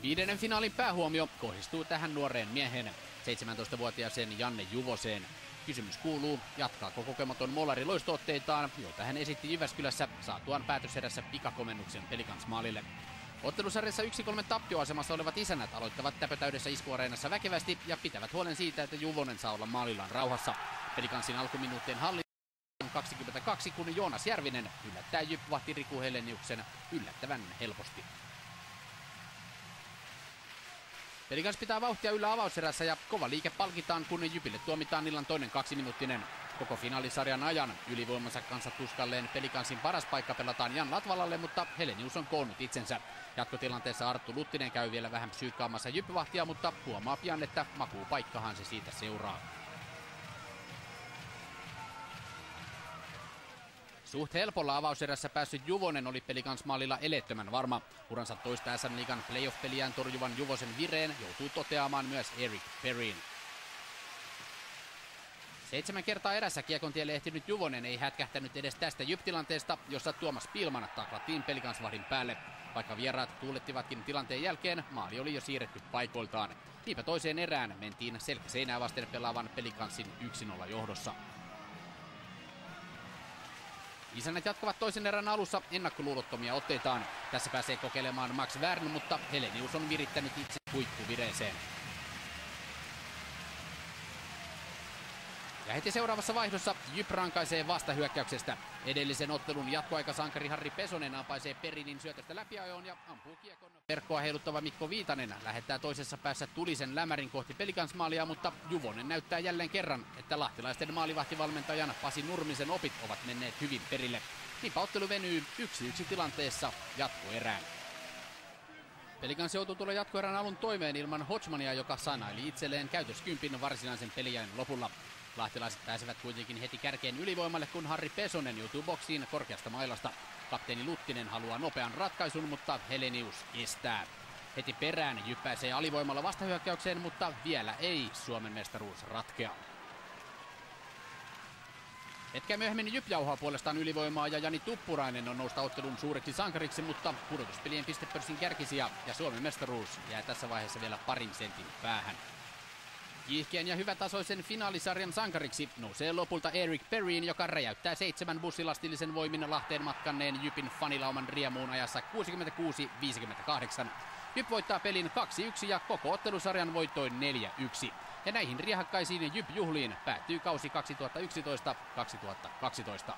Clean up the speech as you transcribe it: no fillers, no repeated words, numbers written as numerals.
Viidennen finaalin päähuomio kohdistuu tähän nuoreen mieheen, 17-vuotiaaseen Janne Juvoseen. Kysymys kuuluu, jatkaako kokematon molari loistootteitaan, joita hän esitti Jyväskylässä saatuaan päätöserässä pikakomennuksen Pelicans-maalille. Ottelusarjassa 1-3 tappioasemassa olevat isännät aloittavat täpötäydessä iskuareenassa väkevästi ja pitävät huolen siitä, että Juvonen saa olla maalillaan rauhassa. Pelicansin alkuminuuttien halli 22, kun Joonas Järvinen yllättää Jyp-vahti Riku Heleniuksen yllättävän helposti. Pelicans pitää vauhtia yllä avauserässä ja kova liike palkitaan, kun Jypille tuomitaan illan toinen 2-minuuttinen. Koko finaalisarjan ajan ylivoimansa kanssa tuskalleen Pelicansin paras paikka pelataan Jan Latvalalle, mutta Helenius on koonnut itsensä. Jatkotilanteessa Arttu Luttinen käy vielä vähän psyykkaamassa Jyp-vahtia, mutta huomaa pian, että makuupaikkahan se siitä seuraa. Suht helpolla avauserässä päässyt Juvonen oli Pelicans-maalilla eleettömän varma. Uransa toista SM-liigan playoff-peliään torjuvan Juvosen vireen joutuu toteamaan myös Eric Perrin. 7 kertaa erässä kiekon tielle ehtinyt Juvonen ei hätkähtänyt edes tästä Jyp-tilanteesta, jossa Tuomas Pilman taklattiin Pelicans-vahdin päälle. Vaikka vieraat tuulettivatkin tilanteen jälkeen, maali oli jo siirretty paikoiltaan. Niinpä toiseen erään mentiin selkä seinää vasten pelaavan Pelicansin 1-0 johdossa. Isännät jatkavat toisen erän alussa ennakkoluulottomia otteitaan. Tässä pääsee kokeilemaan Max Wern, mutta Helenius on virittänyt itse huippuvireeseen. Ja heti seuraavassa vaihdossa Jyp rankaisee vastahyökkäyksestä. Edellisen ottelun jatkoaikasankari Harri Pesonen ampaisee Perinin syötöstä läpiajoon ja ampuu kiekon. Verkkoa heiluttava Mikko Viitanen lähettää toisessa päässä tulisen lämärin kohti Pelicans-maalia, mutta Juvonen näyttää jälleen kerran, että lahtilaisten maalivahtivalmentajan Pasi Nurmisen opit ovat menneet hyvin perille. Niinpä ottelu venyy 1-1 tilanteessa jatkoerään. Pelicans joutuu tulla jatkoerän alun toimeen ilman Hodgmania, joka sanaili itselleen käytöskympin varsinaisen peliajan lopulla. Lahtilaiset pääsevät kuitenkin heti kärkeen ylivoimalle, kun Harri Pesonen joutuu boksiin korkeasta mailasta. Kapteeni Luttinen haluaa nopean ratkaisun, mutta Helenius estää. Heti perään Jyp pääsee alivoimalla vastahyökkäykseen, mutta vielä ei Suomen mestaruus ratkea. Hetkeä myöhemmin Jyp jauhaa puolestaan ylivoimaa ja Jani Tuppurainen on nousta ottelun suureksi sankariksi, mutta pudotuspelien pistepörssin kärkisiä ja Suomen mestaruus jää tässä vaiheessa vielä parin sentin päähän. Kiihkeän ja hyvätasoisen finaalisarjan sankariksi nousee lopulta Eric Perrin, joka räjäyttää 7 bussilastillisen voimin Lahteen matkanneen Jypin fanilauman riemuun ajassa 66-58. Jyp voittaa pelin 2-1 ja koko ottelusarjan voittoin 4-1. Ja näihin riehakkaisiin Jyp-juhliin päättyy kausi 2011-2012.